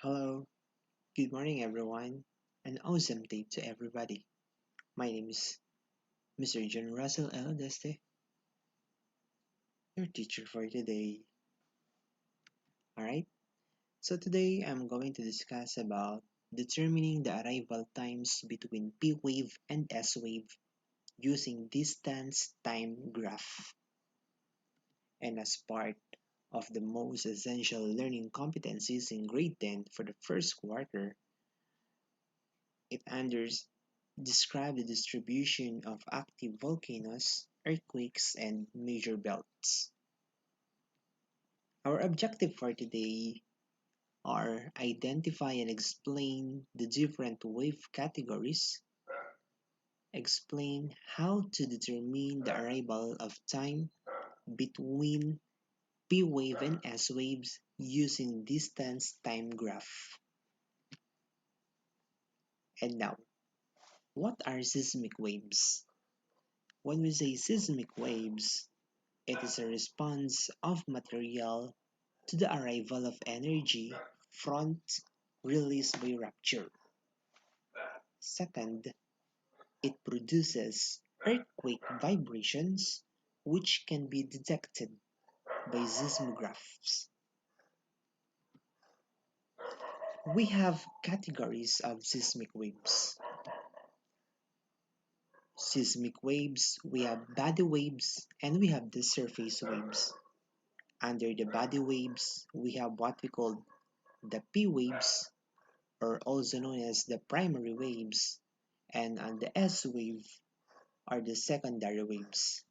Hello, good morning everyone, and awesome day to everybody. My name is Mr. John Russell L. Deste, your teacher for today. Alright, so today I'm going to discuss about determining the arrival times between P wave and S wave using distance time graph. And as part of the most essential learning competencies in grade 10 for the first quarter, it describe the distribution of active volcanoes, earthquakes, and major belts. Our objective for today are identify and explain the different wave categories, explain how to determine the arrival of time between P wave and S waves using distance time graph. And now, what are seismic waves? When we say seismic waves, it is a response of material to the arrival of energy front released by rupture. Second, it produces earthquake vibrations which can be detected by seismographs. We have categories of seismic waves. Seismic waves, we have body waves, and we have the surface waves. Under the body waves, we have what we call the P waves, or also known as the primary waves, and on the S wave are the secondary waves.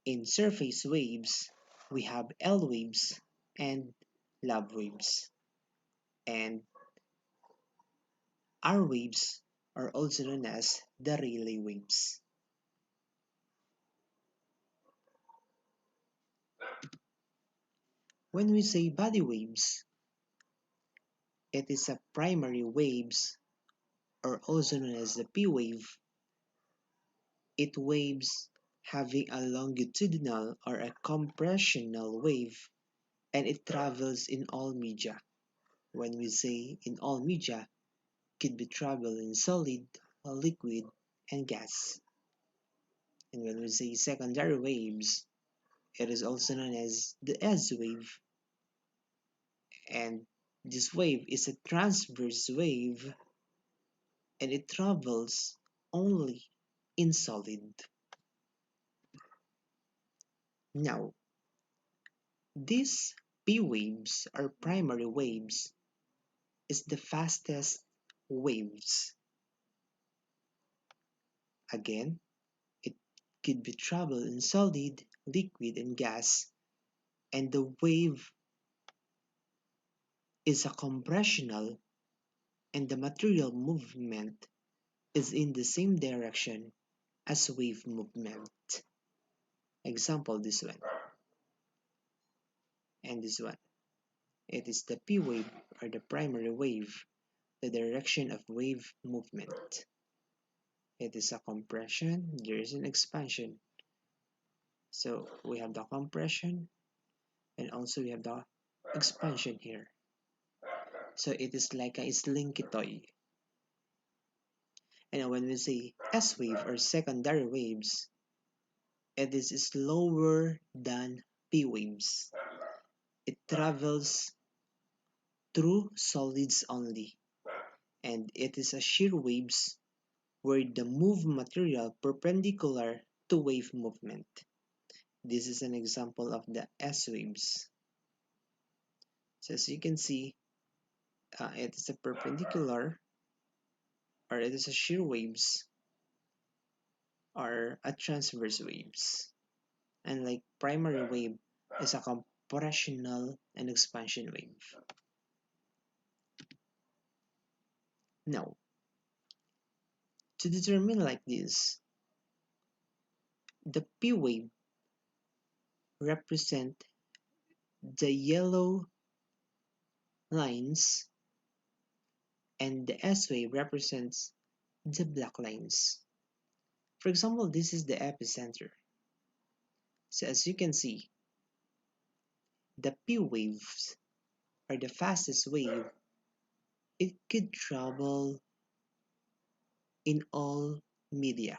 In surface waves, we have L waves and love waves, and R waves are also known as the Rayleigh waves. When we say body waves, it is a primary waves, or also known as the P wave. It waves having a longitudinal or a compressional wave, and it travels in all media. When we say in all media, it could be travel in solid, liquid, and gas. And when we say secondary waves, it is also known as the S wave, and this wave is a transverse wave, and it travels only in solid. Now, these P waves or primary waves is the fastest waves. Again, it could be travel in solid, liquid, and gas, and the wave is a compressional, and the material movement is in the same direction as wave movement. Example, this one and this one. It is the P wave or the primary wave, the direction of wave movement. It is a compression, there is an expansion. So we have the compression and also we have the expansion here. So it is like a slinky toy. And when we say S wave or secondary waves, it is slower than P waves. It travels through solids only, and it is a shear waves where the move material perpendicular to wave movement. This is an example of the S waves. So as you can see, it is a perpendicular, or it is a shear waves or a transverse waves. And like primary wave is a compressional and expansion wave. Now, to determine like this, the P wave represent the yellow lines and the S wave represents the black lines. For example, this is the epicenter. So as you can see, the P waves or the fastest wave, it could travel in all media.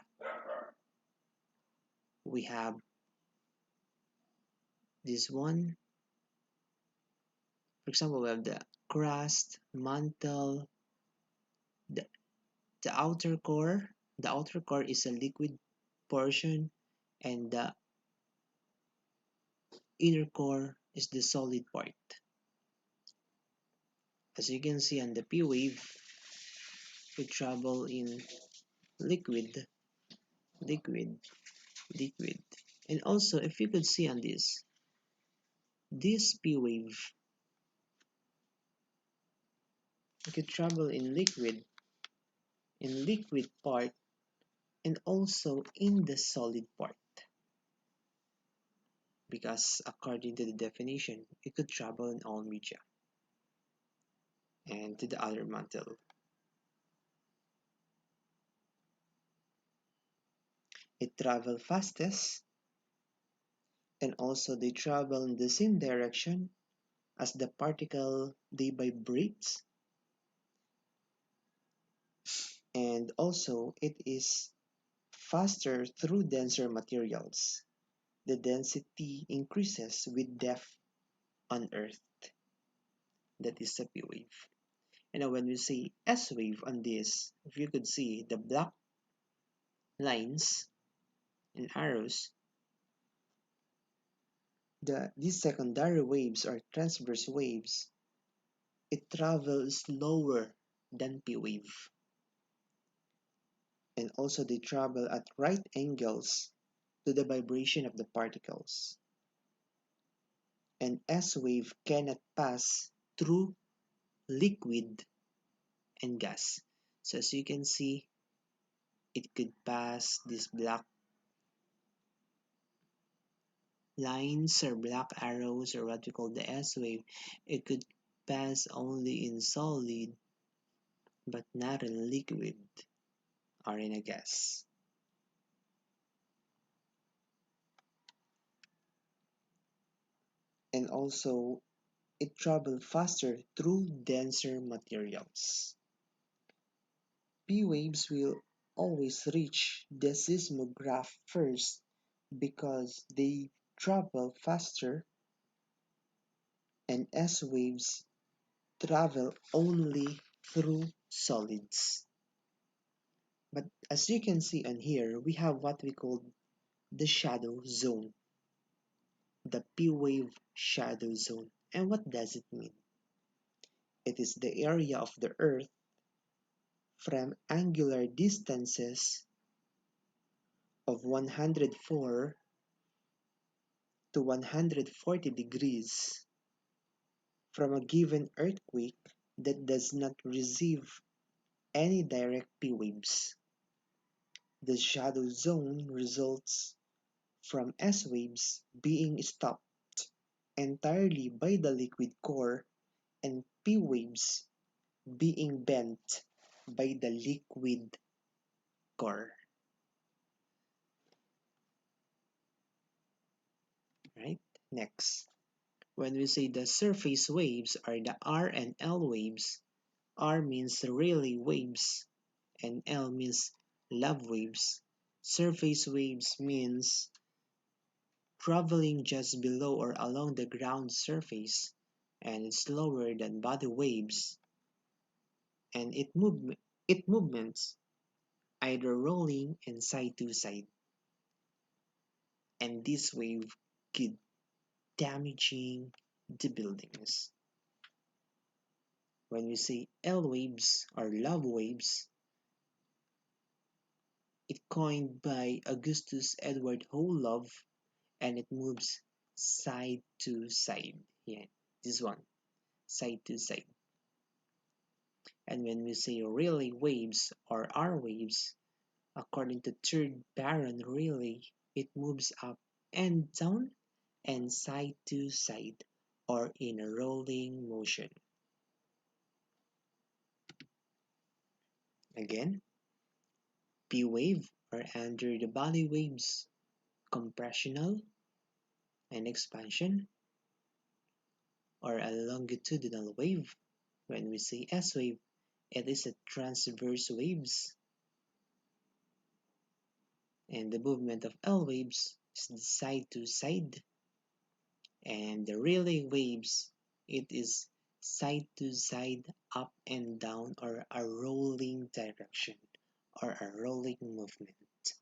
We have this one, for example, we have the crust, mantle, the, the outer core. The outer core is a liquid portion, and the inner core is the solid part. As you can see on the P wave, we travel in liquid, liquid, liquid. And also, if you could see on this P wave, you could travel in liquid part, and also in the solid part. Because according to the definition, it could travel in all media and to the other mantle. It travel fastest, and also they travel in the same direction as the particle they vibrate, and also it is faster through denser materials. The density increases with depth on Earth. That is the P wave. And now when we say S wave on this, if you could see the black lines and arrows, these secondary waves or transverse waves, it travels slower than P wave. And also they travel at right angles to the vibration of the particles. And S wave cannot pass through liquid and gas. So as you can see, it could pass these black lines or black arrows, or what we call the S wave. It could pass only in solid but not in liquid or in a gas. And also it travels faster through denser materials. P waves will always reach the seismograph first because they travel faster, and S waves travel only through solids. But as you can see on here, we have what we call the shadow zone, the P wave shadow zone. And what does it mean? It is the area of the Earth from angular distances of 104 to 140 degrees from a given earthquake that does not receive any direct P waves. The shadow zone results from S waves being stopped entirely by the liquid core and P waves being bent by the liquid core. Right? Next, when we say the surface waves are the R and L waves, R means Rayleigh waves and L means love waves. Surface waves means traveling just below or along the ground surface, and it's slower than body waves, and it movements either rolling and side to side, and this wave could damaging the buildings. When we say L waves or love waves, it coined by Augustus Edward Hall Love, and it moves side to side. Yeah, this one, side to side. And when we say Rayleigh waves or R waves, according to third Baron Rayleigh, it moves up and down and side to side or in a rolling motion. Again, P wave are under the body waves, compressional and expansion. or a longitudinal wave. When we say S wave, it is a transverse waves, and the movement of L waves is the side to side, and the relay waves, it is side to side, up and down, or a rolling direction, or a rolling movement.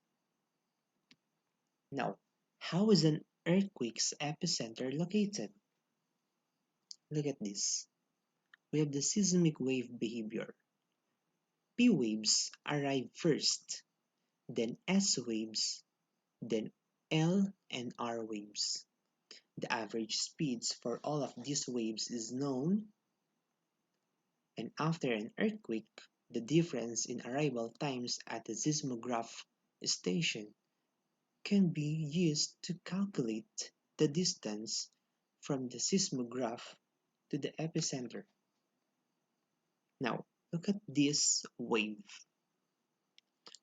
Now, how is an earthquake's epicenter located? Look at this. We have the seismic wave behavior. P waves arrive first, then S waves, then L and R waves. The average speeds for all of these waves is known, and after an earthquake, the difference in arrival times at the seismograph station can be used to calculate the distance from the seismograph to the epicenter. Now, look at this wave.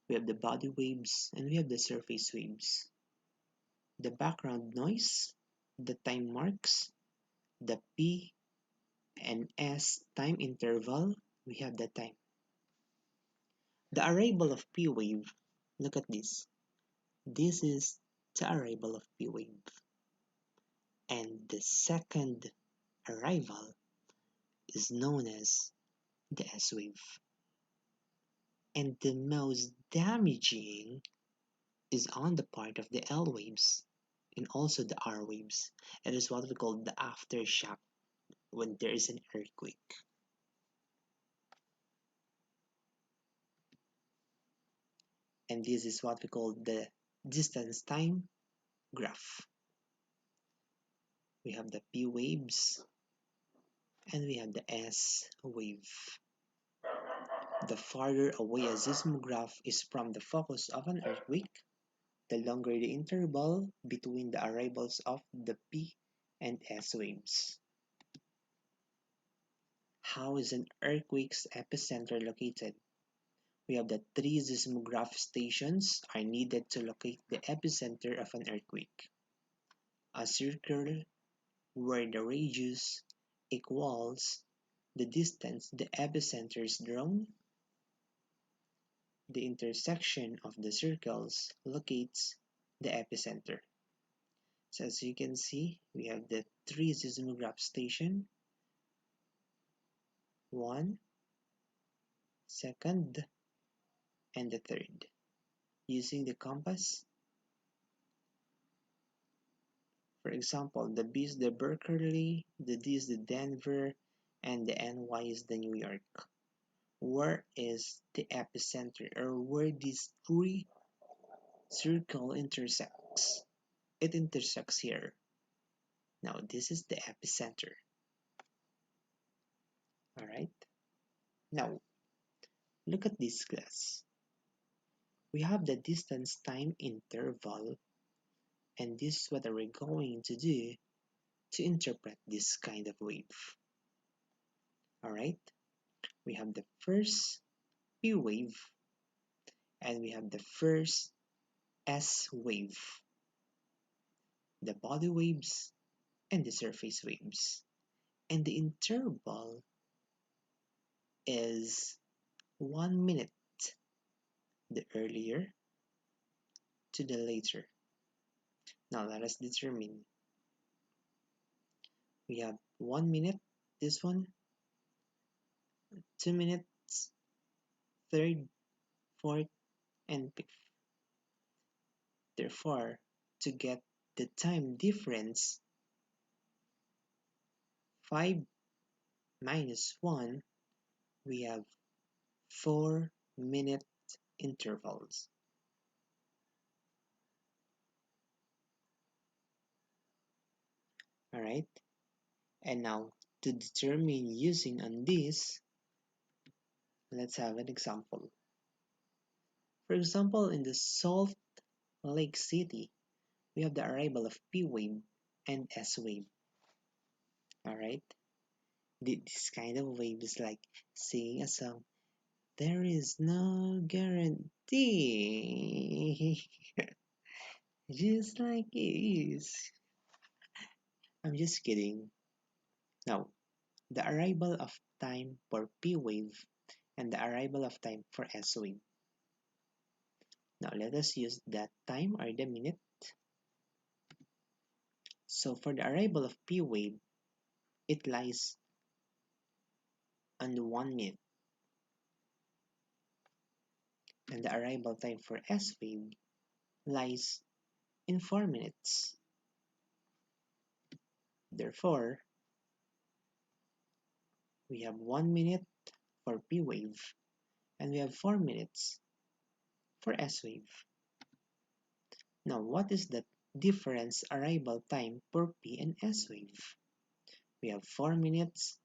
We have the body waves and we have the surface waves. The background noise, the time marks, the P and S time interval, we have the time. The arrival of P wave, look at this. This is the arrival of P wave. And the second arrival is known as the S wave. And the most damaging is on the part of the L waves and also the R waves. It is what we call the aftershock when there is an earthquake. And this is what we call the distance time graph. We have the P waves and we have the S wave. The farther away a seismograph is from the focus of an earthquake, the longer the interval between the arrivals of the P and S waves. How is an earthquake's epicenter located? We have the three seismograph stations are needed to locate the epicenter of an earthquake. A circle where the radius equals the distance the epicenter is drawn. The intersection of the circles locates the epicenter. So as you can see, we have the three seismograph station, one, second, and the third. Using the compass, for example, the B is the Berkeley, the D is the Denver, and the NY is the New York. Where is the epicenter, or where these three circle intersects? It intersects here. Now this is the epicenter. Alright? Now look at this class. We have the distance time interval, and this is what we're going to do to interpret this kind of wave. Alright? We have the first P wave and we have the first S wave, the body waves and the surface waves. And the interval is 1 minute, the earlier to the later. Now let us determine. We have 1 minute, this one, 2 minutes, third, fourth, and fifth. Therefore, to get the time difference, 5 minus 1, we have 4-minute intervals. Alright, and now to determine using on this, let's have an example. For example, in the Salt Lake City, we have the arrival of P wave and S wave. Alright, this kind of wave is like singing a song. There is no guarantee. Just like it is. I'm just kidding. Now, the arrival of time for P wave and the arrival of time for S wave. Now, let us use that time or the minute. So, for the arrival of P wave, it lies on 1 minute, and the arrival time for S wave lies in 4 minutes. Therefore, we have 1 minute for P wave and we have 4 minutes for S wave. Now, what is the difference arrival time for P and S wave? We have 4 minutes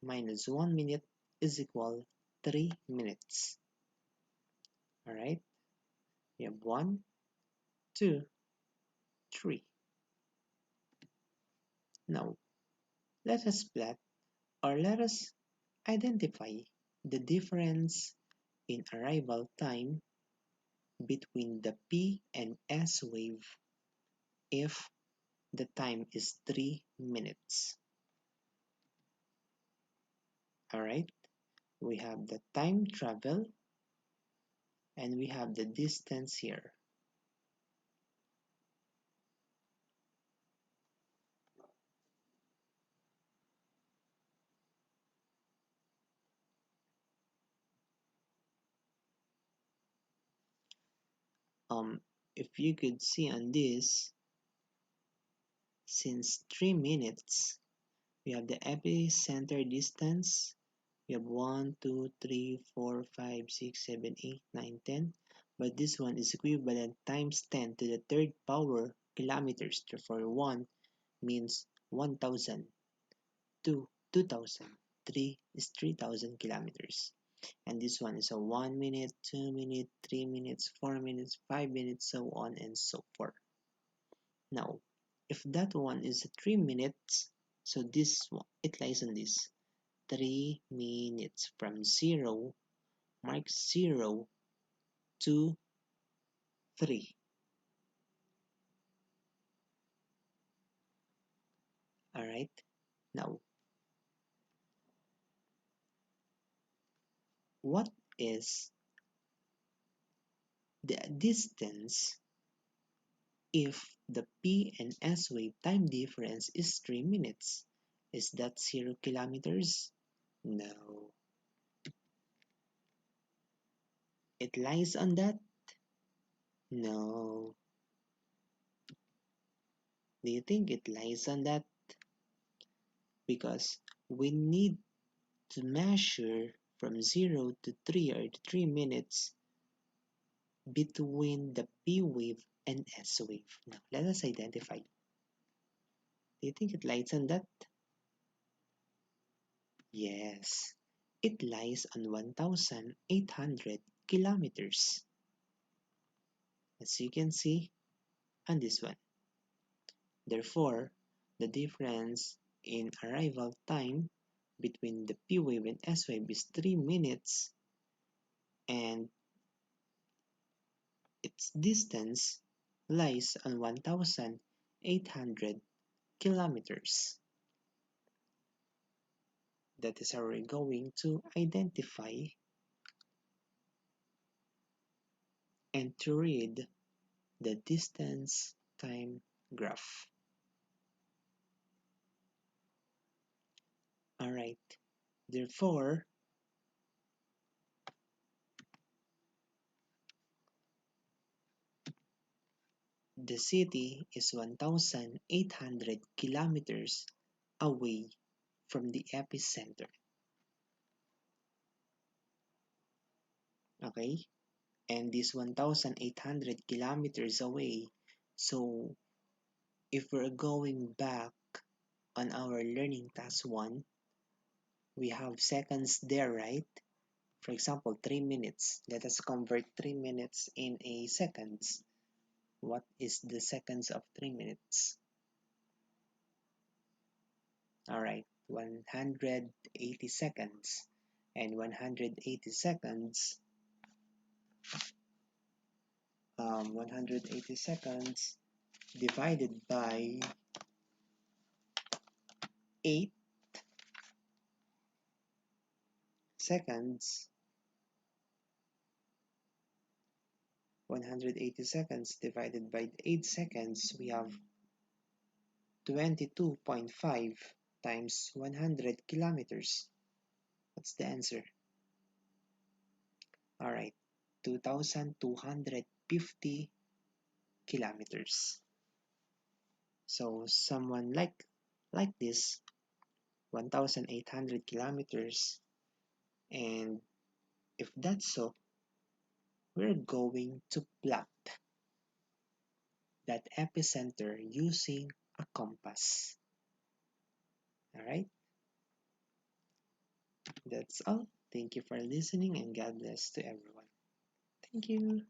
minus 1 minute is equal 3 minutes. Alright, we have 1, 2, 3. Now, let us plot or let us identify the difference in arrival time between the P and S wave if the time is 3 minutes. Alright, we have the time travel and we have the distance here. If you could see on this, since 3 minutes, we have the epicenter distance. We have 1, 2, 3, 4, 5, 6, 7, 8, 9, 10. But this one is equivalent times 10 to the third power kilometers. Therefore, 1 means 1,000. 2, 2,000. 3 is 3,000 kilometers. And this one is a 1 minute, 2 minute, 3 minutes, 4 minutes, 5 minutes, so on and so forth. Now, if that one is 3 minutes, so this one, it lies on this 3 minutes from 0, mark 0 to 3. Alright, now, what is the distance if the P and S wave time difference is 3 minutes? Is that 0 kilometers? No. It lies on that? No. Do you think it lies on that? Because we need to measure from 0 to 3 or 3 minutes between the P wave and S wave. Now, let us identify. Do you think it lies on that? Yes, it lies on 1,800 kilometers. As you can see on this one. Therefore, the difference in arrival time between the P wave and S wave is 3 minutes, and its distance lies on 1,800 kilometers. That is how we're going to identify and to read the distance time graph. Alright, therefore, the city is 1,800 kilometers away from the epicenter. Okay? And this 1,800 kilometers away. So, if we're going back on our learning task 1, we have seconds there, right? For example, 3 minutes. Let us convert 3 minutes in a seconds. What is the seconds of 3 minutes? Alright, 180 seconds. And 180 seconds, 180 seconds divided by 8 seconds, 180 seconds divided by 8 seconds, we have 22.5 times 100 kilometers. What's the answer? Alright, 2,250 kilometers. So someone like this, 1,800 kilometers, and if that's so, we're going to plot that epicenter using a compass. Alright, that's all. Thank you for listening and God bless to everyone. Thank you.